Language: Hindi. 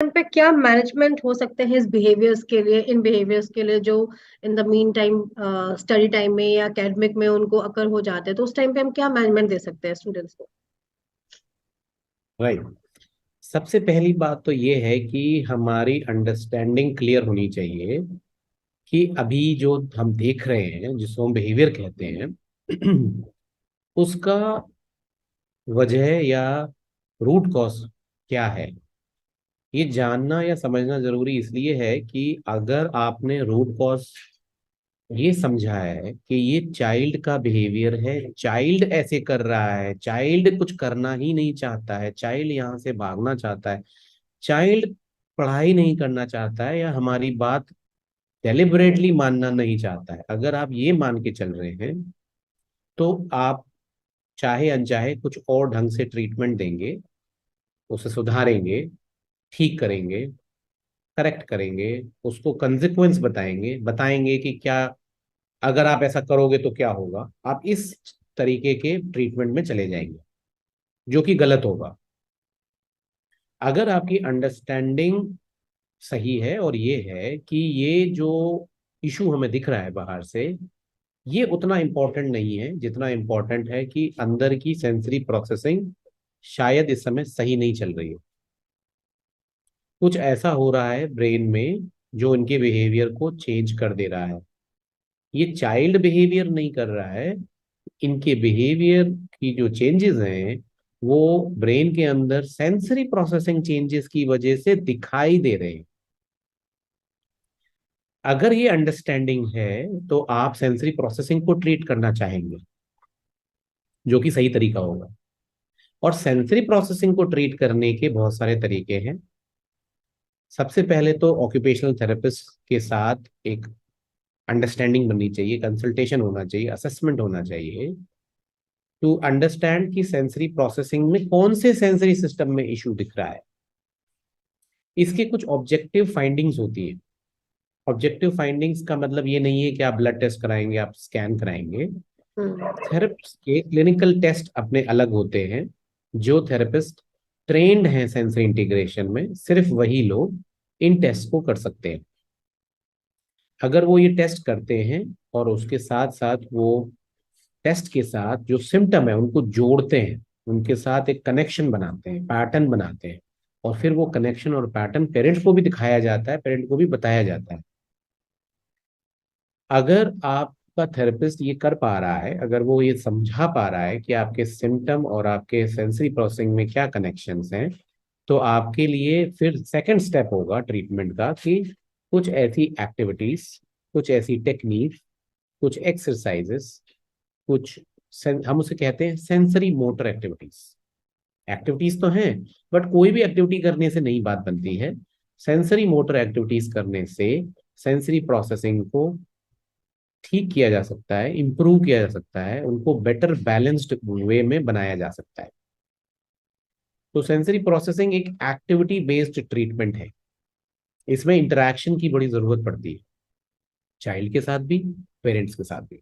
टाइम पे क्या मैनेजमेंट हो सकते हैं इस बिहेवियर्स के लिए, इन बिहेवियर्स के लिए जो in the mean time study time में या एकेडमिक में उनको अकर हो जाते हैं, तो उस टाइम पे हम क्या मैनेजमेंट दे सकते हैं स्टूडेंट्स को? राइट। सबसे पहली बात तो ये है कि हमारी अंडरस्टैंडिंग क्लियर होनी चाहिए कि अभी जो हम देख रहे हैं, जिसको हम बिहेवियर कहते हैं, उसका वजह या रूट कॉज क्या है। ये जानना या समझना जरूरी इसलिए है कि अगर आपने रूट कॉज ये समझा है कि ये चाइल्ड का बिहेवियर है, चाइल्ड ऐसे कर रहा है, चाइल्ड कुछ करना ही नहीं चाहता है, चाइल्ड यहाँ से भागना चाहता है, चाइल्ड पढ़ाई नहीं करना चाहता है, या हमारी बात डेलिबरेटली मानना नहीं चाहता है, अगर आप ये मान के चल रहे हैं तो आप चाहे अनचाहे कुछ और ढंग से ट्रीटमेंट देंगे, उसे सुधारेंगे, ठीक करेंगे, करेक्ट करेंगे, उसको कंसिक्वेंस बताएंगे, बताएंगे कि क्या अगर आप ऐसा करोगे तो क्या होगा, आप इस तरीके के ट्रीटमेंट में चले जाएंगे, जो कि गलत होगा। अगर आपकी अंडरस्टैंडिंग सही है और ये है कि ये जो इशू हमें दिख रहा है बाहर से, ये उतना इम्पोर्टेंट नहीं है जितना इम्पोर्टेंट है कि अंदर की सेंसरी प्रोसेसिंग शायद इस समय सही नहीं चल रही है, कुछ ऐसा हो रहा है ब्रेन में जो इनके बिहेवियर को चेंज कर दे रहा है। ये चाइल्ड बिहेवियर नहीं कर रहा है, इनके बिहेवियर की जो चेंजेस हैं वो ब्रेन के अंदर सेंसरी प्रोसेसिंग चेंजेस की वजह से दिखाई दे रहे हैं। अगर ये अंडरस्टैंडिंग है तो आप सेंसरी प्रोसेसिंग को ट्रीट करना चाहेंगे, जो कि सही तरीका होगा। और सेंसरी प्रोसेसिंग को ट्रीट करने के बहुत सारे तरीके हैं। सबसे पहले तो ऑक्यूपेशनल थेरेपिस्ट के साथ एक अंडरस्टैंडिंग बननी चाहिए, कंसल्टेशन होना चाहिए, असेसमेंट होना चाहिए, टू अंडरस्टैंड कि सेंसरी प्रोसेसिंग में कौन से सेंसरी सिस्टम में इशू दिख रहा है। इसके कुछ ऑब्जेक्टिव फाइंडिंग्स होती है। ऑब्जेक्टिव फाइंडिंग्स का मतलब ये नहीं है कि आप ब्लड टेस्ट कराएंगे, आप स्कैन कराएंगे। हम्म। थेरेपिस्ट के क्लिनिकल टेस्ट अपने अलग होते हैं। जो थेरेपिस्ट ट्रेंड हैं सेंसरी इंटीग्रेशन में, सिर्फ वही लोग इन टेस्ट को कर सकते हैं। अगर वो ये टेस्ट करते हैं और उसके साथ साथ वो टेस्ट के साथ जो सिम्टम है उनको जोड़ते हैं, उनके साथ एक कनेक्शन बनाते हैं, पैटर्न बनाते हैं, और फिर वो कनेक्शन और पैटर्न पेरेंट्स को भी दिखाया जाता है, पेरेंट को भी बताया जाता है। अगर आपका थेरेपिस्ट ये कर पा रहा है, अगर वो ये समझा पा रहा है कि आपके सिम्टम और आपके सेंसरी प्रोसेसिंग में क्या कनेक्शंस हैं, तो आपके लिए फिर सेकंड स्टेप होगा ट्रीटमेंट का कि कुछ ऐसी एक्टिविटीज, कुछ ऐसी टेक्निक, कुछ एक्सरसाइजेस, कुछ हम उसे कहते हैं सेंसरी मोटर एक्टिविटीज। एक्टिविटीज तो हैं, बट कोई भी एक्टिविटी करने से नहीं बात बनती है। सेंसरी मोटर एक्टिविटीज करने से सेंसरी प्रोसेसिंग को ठीक किया जा सकता है, इंप्रूव किया जा सकता है, उनको बेटर बैलेंस्ड वे में बनाया जा सकता है। तो सेंसरी प्रोसेसिंग एक एक्टिविटी बेस्ड ट्रीटमेंट है। इसमें इंटरेक्शन की बड़ी जरूरत पड़ती है, चाइल्ड के साथ भी, पेरेंट्स के साथ भी।